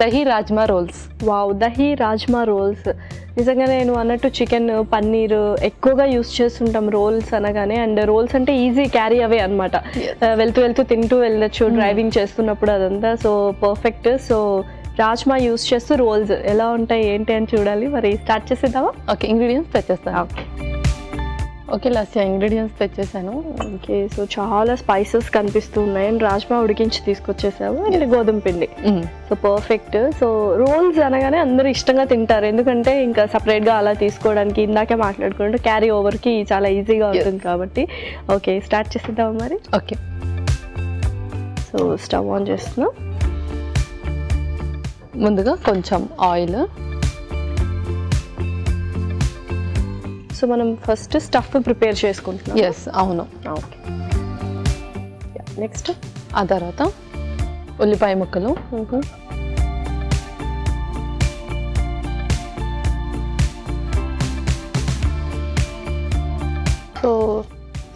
Dahi rajma rolls. Wow, dahi rajma rolls. నిజంగా నేను అన్నట్టు చికెన్, పన్నీర్ ఎక్కువగా యూస్ చేస్తుంటాం రోల్స్ అనగానే. అండ్ రోల్స్ అంటే ఈజీ క్యారీ అవే అనమాట. వెళ్తూ వెళ్తూ తింటూ వెళ్ళొచ్చు డ్రైవింగ్ చేస్తున్నప్పుడు అదంతా. So perfect. So rajma use చేస్తూ రోల్స్ ఎలా ఉంటాయి ఏంటి అని చూడాలి. మరి స్టార్ట్ చేసేద్దామా? ఓకే, ఇంగ్రీడియంట్స్ తెచ్చేస్తాను. ఓకే ఓకే లాస్య, ఇంగ్రీడియంట్స్ తెచ్చేసాను. ఓకే, సో చాలా స్పైసెస్ కనిపిస్తున్నాయి. అండ్ రాజ్మా ఉడికించి తీసుకొచ్చేసాము. అండ్ గోధుమ పిండి. So perfect. సో రోల్స్ అనగానే అందరూ ఇష్టంగా తింటారు, ఎందుకంటే ఇంకా సపరేట్గా అలా తీసుకోవడానికి ఇందాకే మాట్లాడుకుంటే క్యారీ ఓవర్కి చాలా ఈజీగా ఉంటుంది కాబట్టి. ఓకే, స్టార్ట్ చేసేద్దాం మరి. ఓకే, సో స్టవ్ ఆన్ చేస్తున్నాం. ముందుగా కొంచెం ఆయిల్. సో మనం ఫస్ట్ స్టఫ్ ప్రిపేర్ చేసుకుంటున్నాం. ఎస్, అవును. ఓకే, నెక్స్ట్ ఆ తర్వాత ఉల్లిపాయ ముక్కలు, సో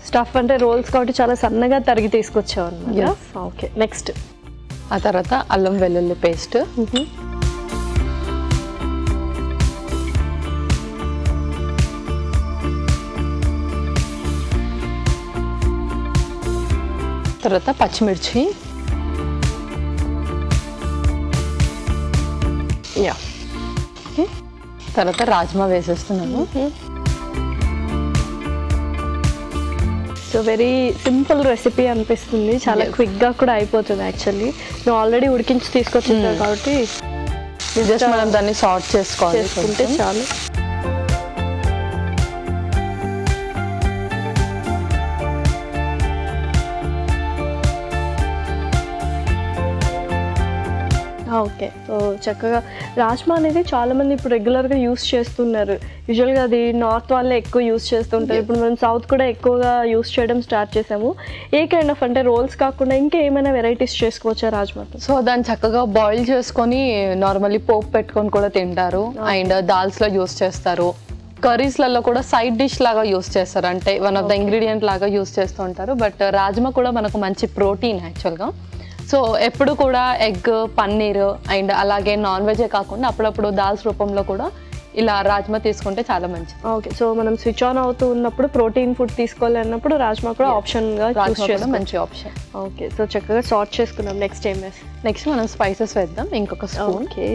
స్టఫ్ అంటే రోల్స్ కాబట్టి చాలా సన్నగా తరిగి తీసుకొచ్చాం అన్నమాట. ఓకే, నెక్స్ట్ ఆ తర్వాత అల్లం వెల్లుల్లి పేస్ట్, తర్వాత పచ్చిమిర్చి, యా, తర్వాత రాజ్మా వేసేస్తున్నాను. సో వెరీ సింపుల్ రెసిపీ అనిపిస్తుంది, చాలా క్విక్గా కూడా అయిపోతుంది. యాక్చువల్లీ నువ్వు ఆల్రెడీ ఉడికించి తీసుకొచ్చింది కాబట్టి జస్ట్ మనం దాన్ని సార్ట్ చేసుకుంటే చాలు. ఓకే, సో చక్కగా రాజ్మా అనేది చాలామంది ఇప్పుడు రెగ్యులర్గా యూస్ చేస్తున్నారు. యూజువల్గా అది నార్త్ వాళ్ళే ఎక్కువ యూస్ చేస్తుంటారు. ఇప్పుడు మనం సౌత్ కూడా ఎక్కువగా యూస్ చేయడం స్టార్ట్ చేసాము. ఏ కైండ్ ఆఫ్ అంటే రోల్స్ కాకుండా ఇంకా ఏమైనా వెరైటీస్ చేసుకోవచ్చా రాజ్మాతో? సో దాన్ని చక్కగా బాయిల్ చేసుకొని నార్మల్లీ పోపు పెట్టుకొని కూడా తింటారు. అండ్ దాల్స్లో యూస్ చేస్తారు. కర్రీస్లలో కూడా సైడ్ డిష్ లాగా యూస్ చేస్తారు, అంటే వన్ ఆఫ్ ద ఇంగ్రీడియంట్ లాగా యూస్ చేస్తూ ఉంటారు. బట్ రాజ్మా కూడా మనకు మంచి ప్రోటీన్ యాక్చువల్గా. సో ఎప్పుడు కూడా ఎగ్, పన్నీర్ అండ్ అలాగే నాన్ వెజే కాకుండా అప్పుడప్పుడు దాల్స్ రూపంలో కూడా ఇలా రాజ్మా తీసుకుంటే చాలా మంచిది. ఓకే, సో మనం స్విచ్ ఆన్ అవుతూ ఉన్నప్పుడు ప్రోటీన్ ఫుడ్ తీసుకోవాలి అన్నప్పుడు రాజ్మా కూడా ఆప్షన్గా యూస్ చేయడం మంచి ఆప్షన్. ఓకే, సో చక్కగా సార్ట్ చేసుకున్నాం. నెక్స్ట్ ఏం వేస్తాం? నెక్స్ట్ మనం స్పైసెస్ వేద్దాం, ఇంకొక స్పూన్. ఓకే,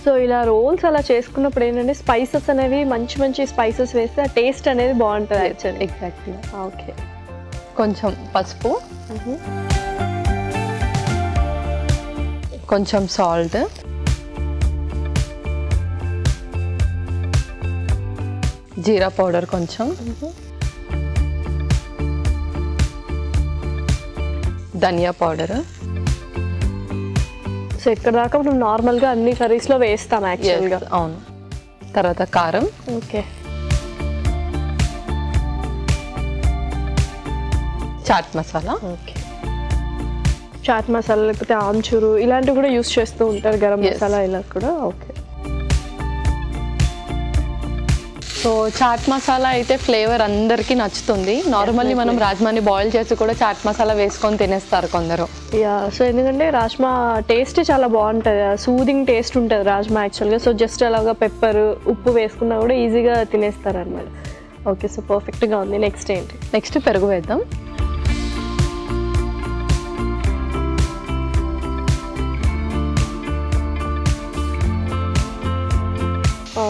సో ఇలా రోల్స్ అలా చేసుకున్నప్పుడు ఏంటంటే స్పైసెస్ అనేవి మంచి మంచి స్పైసెస్ వేస్తే ఆ టేస్ట్ అనేది బాగుంటుంది యాక్చువల్లీ. ఎగ్జాక్ట్లీ. ఓకే, కొంచెం పసుపు, కొంచెం సాల్ట్, జీరా పౌడర్ కొంచెం, ధనియా పౌడర్. సో ఇక్కడ దాకా మనం నార్మల్గా అన్ని కర్రీస్లో వేస్తాం యాక్చువల్గా. అవును. తర్వాత కారం. ఓకే, చాట్ మసాలా. ఓకే, చాట్ మసాలా లేకపోతే ఆమ్చూరు ఇలాంటివి కూడా యూస్ చేస్తూ ఉంటారు, గరం మసాలా ఇలా కూడా. ఓకే, సో చాట్ మసాలా అయితే ఫ్లేవర్ అందరికీ నచ్చుతుంది. నార్మల్లీ మనం రాజ్మాని బాయిల్ చేసి కూడా చాట్ మసాలా వేసుకొని తినేస్తారు కొందరు. యా, సో ఎందుకంటే రాజ్మా టేస్ట్ చాలా బాగుంటుంది, సూదింగ్ టేస్ట్ ఉంటుంది రాజ్మా యాక్చువల్గా. సో జస్ట్ అలాగా పెప్పర్, ఉప్పు వేసుకున్నా కూడా ఈజీగా తినేస్తారు అనమాట. ఓకే, సో పర్ఫెక్ట్గా ఉంది. నెక్స్ట్ ఏంటి? నెక్స్ట్ పెరుగు వేద్దాం.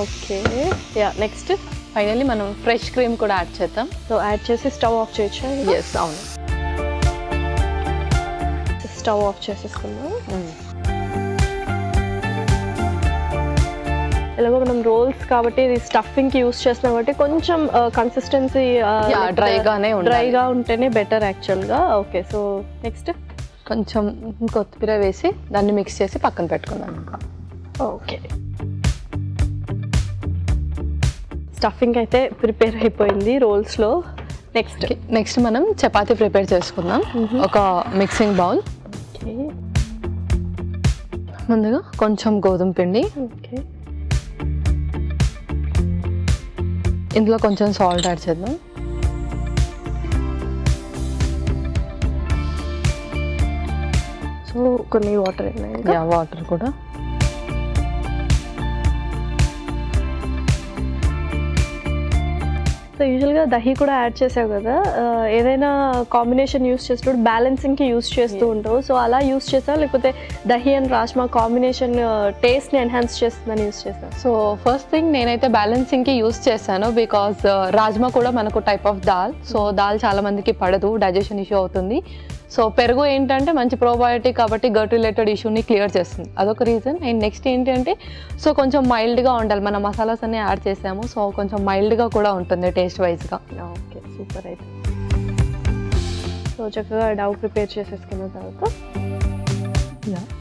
ఓకే, యా, నెక్స్ట్ ఫైనల్లీ మనం ఫ్రెష్ క్రీమ్ కూడా యాడ్ చేద్దాం. సో యాడ్ చేసి స్టవ్ ఆఫ్ చేయొచ్చా? ఎస్, అవును. స్టవ్ ఆఫ్ చేసేసుకుందాం. ఎలాగో మనం రోల్స్ కాబట్టి ఇది స్టఫింగ్కి యూస్ చేస్తున్నాం కాబట్టి కొంచెం కన్సిస్టెన్సీ డ్రైగా ఉంటేనే బెటర్ యాక్చువల్గా. ఓకే, సో నెక్స్ట్ కొంచెం కొత్తిమీర వేసి దాన్ని మిక్స్ చేసి పక్కన పెట్టుకుందాం. ఓకే, స్టఫింగ్ అయితే ప్రిపేర్ అయిపోయింది రోల్స్లో. నెక్స్ట్ మనం చపాతీ ప్రిపేర్ చేసుకుందాం. ఒక మిక్సింగ్ బౌల్. ఓకే, ముందుగా కొంచెం గోధుమ పిండి, ఓకే, ఇందులో కొంచెం సాల్ట్ యాడ్ చేద్దాం. సో కొన్ని వాటర్ యా వాటర్ కూడా. సో యూజువల్గా దహి కూడా యాడ్ చేసావు కదా, ఏదైనా కాంబినేషన్ యూస్ చేసినప్పుడు బ్యాలెన్సింగ్కి యూస్ చేస్తూ ఉంటావు. సో అలా యూస్ చేసావు లేకపోతే దహి అండ్ రాజ్మా కాంబినేషన్ టేస్ట్ని ఎన్హాన్స్ చేస్తుందని యూస్ చేసావు? సో ఫస్ట్ థింగ్ నేనైతే బ్యాలెన్సింగ్కి యూస్ చేశాను, బికాజ్ రాజ్మా కూడా మనకు type of dal. So dal చాలా మందికి పడదు, డైజెషన్ ఇష్యూ అవుతుంది. సో పెరుగు ఏంటంటే మంచి ప్రోబయోటిక్ కాబట్టి గట్ రిలేటెడ్ ఇష్యూని క్లియర్ చేస్తుంది, అదొక రీజన్. అండ్ నెక్స్ట్ ఏంటంటే సో కొంచెం మైల్డ్గా ఉండాలి, మన మసాలాస్ అన్నీ యాడ్ చేసాము, సో కొంచెం మైల్డ్గా కూడా ఉంటుంది టేస్ట్ వైజ్గా. Okay super. అయితే సో చక్కగా డౌ ప్రిపేర్ చేసేసుకున్న తర్వాత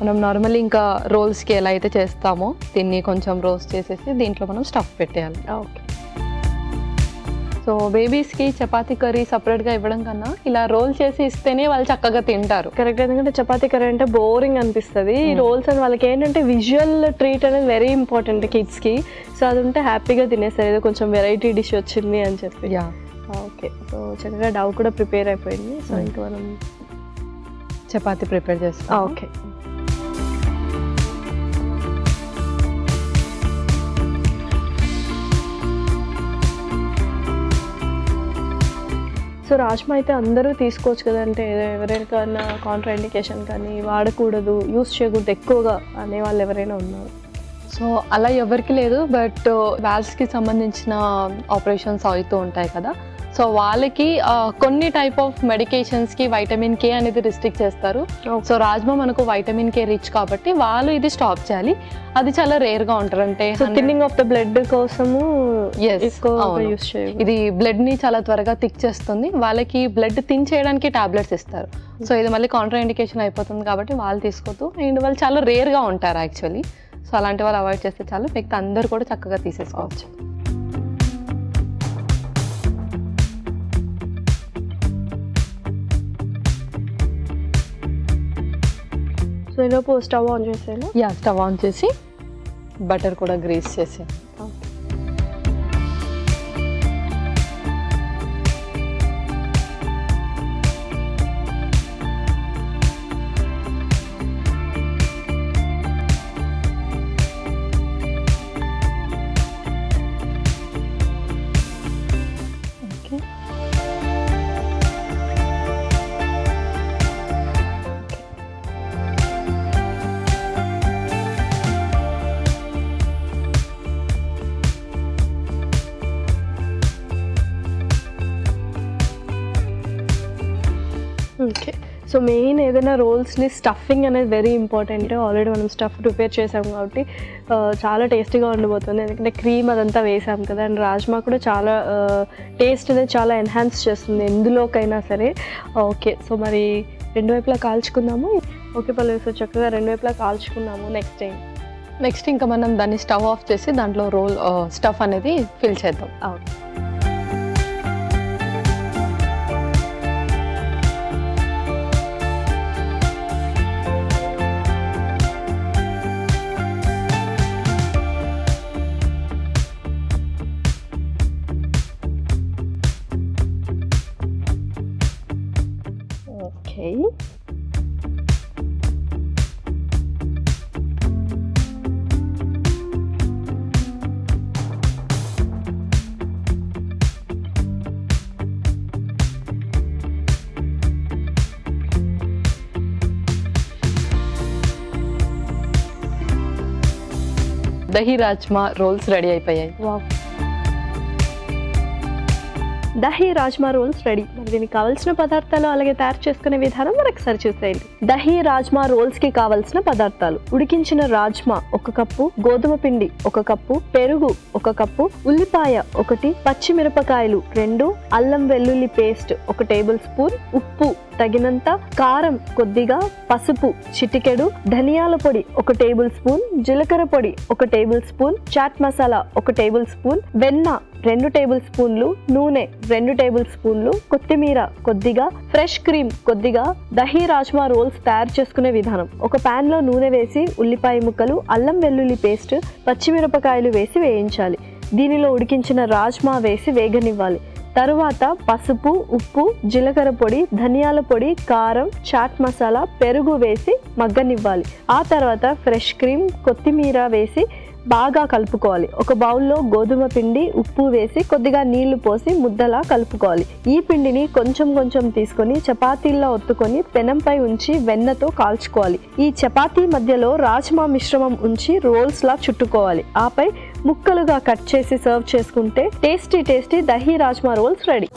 మనం నార్మల్లీ ఇంకా రోల్స్కి ఎలా అయితే చేస్తామో దీన్ని కొంచెం రోస్ట్ చేసేసి దీంట్లో మనం స్టఫ్ పెట్టేయాలి. ఓకే. సో బేబీస్కి చపాతీ కర్రీ సపరేట్గా ఇవ్వడం కన్నా ఇలా రోల్ చేసి ఇస్తేనే వాళ్ళు చక్కగా తింటారు. కరెక్ట్. ఎందుకంటే చపాతీ కర్రీ అంటే బోరింగ్ అనిపిస్తుంది. ఈ రోల్స్ అని వాళ్ళకి ఏంటంటే విజువల్ ట్రీట్ అనేది వెరీ ఇంపార్టెంట్ కిడ్స్కి. సో అది ఉంటే హ్యాపీగా తినేస్తారు, ఏదో కొంచెం వెరైటీ డిష్ వచ్చింది అని చెప్పి. Yeah okay. సో చక్కగా డౌ కూడా ప్రిపేర్ అయిపోయింది. సో ఇంకా మనం చపాతీ ప్రిపేర్ చేస్తాం. ఓకే. సో రాజ్మా అయితే అందరూ తీసుకోవచ్చు కదా, అంటే ఎవరికైనా కాంట్రా ఇండికేషన్ కానీ వాడకూడదు, యూస్ చేయకూడదు ఎక్కువగా అనే వాళ్ళు ఎవరైనా ఉన్నారు? సో అలా ఎవరికి లేదు, బట్ వాల్వ్స్కి సంబంధించిన ఆపరేషన్స్ అవుతూ ఉంటాయి కదా, సో వాళ్ళకి కొన్ని టైప్ ఆఫ్ మెడికేషన్స్కి వైటమిన్ కే అనేది రిస్ట్రిక్ట్ చేస్తారు. సో రాజ్మా మనకు వైటమిన్ కే రిచ్ కాబట్టి వాళ్ళు ఇది స్టాప్ చేయాలి. అది చాలా రేర్గా ఉంటారు, అంటే థిన్నింగ్ ఆఫ్ ద బ్లడ్ కోసము యూస్ చేయాలి. ఇది బ్లడ్ని చాలా త్వరగా థిక్ చేస్తుంది, వాళ్ళకి బ్లడ్ థిన్ చేయడానికి టాబ్లెట్స్ ఇస్తారు. సో ఇది మళ్ళీ కాంట్రా ఇండికేషన్ అయిపోతుంది కాబట్టి వాళ్ళు తీసుకోవద్దు. అండ్ వాళ్ళు చాలా రేర్గా ఉంటారు యాక్చువల్లీ. సో అలాంటి వాళ్ళు అవాయిడ్ చేస్తే చాలు, మిగతా అందరూ కూడా చక్కగా తీసేసుకోవచ్చు. సో ఈలోపు స్టవ్ ఆన్ చేసేనా? యా, స్టవ్ ఆన్ చేసి బటర్ కూడా గ్రీస్ చేసి ఓకే. సో మెయిన్ ఏదైనా రోల్స్ని స్టఫింగ్ అనేది వెరీ ఇంపార్టెంట్. ఆల్రెడీ మనం స్టఫ్ ప్రిపేర్ చేసాం కాబట్టి చాలా టేస్టీగా ఉండబోతుంది, ఎందుకంటే క్రీమ్ అదంతా వేసాం కదా. అండ్ రాజ్మా కూడా చాలా టేస్ట్ అనేది చాలా ఎన్హాన్స్ చేస్తుంది ఎందులోకైనా సరే. ఓకే. సో మరి రెండు వైపులా కాల్చుకుందాము. ఓకే పల్లవి, సో చక్కగా రెండు వైపులా కాల్చుకున్నాము. నెక్స్ట్ ఇంకా మనం దాన్ని స్టవ్ ఆఫ్ చేసి దాంట్లో రోల్ స్టఫ్ అనేది ఫిల్ చేద్దాం. Okay. Dahi rajma rolls ready అయిపోయాయి. Dahi rajma rolls ready. మరి దీనికి కావాల్సిన పదార్థాలు అలాగే తయారు చేసుకునే విధానం మరొకసారి చూసేయండి. దహి రాజ్మా రోల్స్ కి కావాల్సిన పదార్థాలు: ఉడికించిన రాజ్మా 1 కప్పు, గోధుమ పిండి 1 కప్పు, పెరుగు 1 కప్పు, ఉల్లిపాయ 1, పచ్చిమిరపకాయలు 2, అల్లం వెల్లుల్లి పేస్ట్ 1 టేబుల్ స్పూన్, ఉప్పు తగినంత, కారం కొద్దిగా, పసుపు చిటికెడు, ధనియాల పొడి 1 టేబుల్ స్పూన్, జీలకర్ర పొడి 1 tablespoon, chaat masala 1 tablespoon, వెన్న 2 టేబుల్ స్పూన్లు, నూనె 2 టేబుల్ స్పూన్లు, కొత్తిమీర కొద్దిగా, ఫ్రెష్ క్రీమ్ కొద్దిగా. దహి రాజ్మా రోల్స్ తయారు చేసుకునే విధానం: ఒక పాన్ లో నూనె వేసి ఉల్లిపాయ ముక్కలు, అల్లం వెల్లుల్లి పేస్ట్, పచ్చిమిరపకాయలు వేసి వేయించాలి. దీనిలో ఉడికించిన రాజ్మా వేసి వేగనివ్వాలి. తరువాత పసుపు, ఉప్పు, జీలకర్ర పొడి, ధనియాల పొడి, కారం, చాట్ మసాలా, పెరుగు వేసి మగ్గనివ్వాలి. ఆ తర్వాత ఫ్రెష్ క్రీమ్, కొత్తిమీర వేసి బాగా కలుపుకోవాలి. ఒక బౌల్లో గోధుమ పిండి, ఉప్పు వేసి కొద్దిగా నీళ్లు పోసి ముద్దలా కలుపుకోవాలి. ఈ పిండిని కొంచెం కొంచెం తీసుకొని చపాతీల్లో ఒత్తుకొని పెనంపై ఉంచి వెన్నతో కాల్చుకోవాలి. ఈ చపాతీ మధ్యలో రాజ్మా మిశ్రమం ఉంచి రోల్స్ లా చుట్టుకోవాలి. ఆపై ముక్కలుగా కట్ చేసి సర్వ్ చేసుకుంటే tasty dahi rajma rolls ready.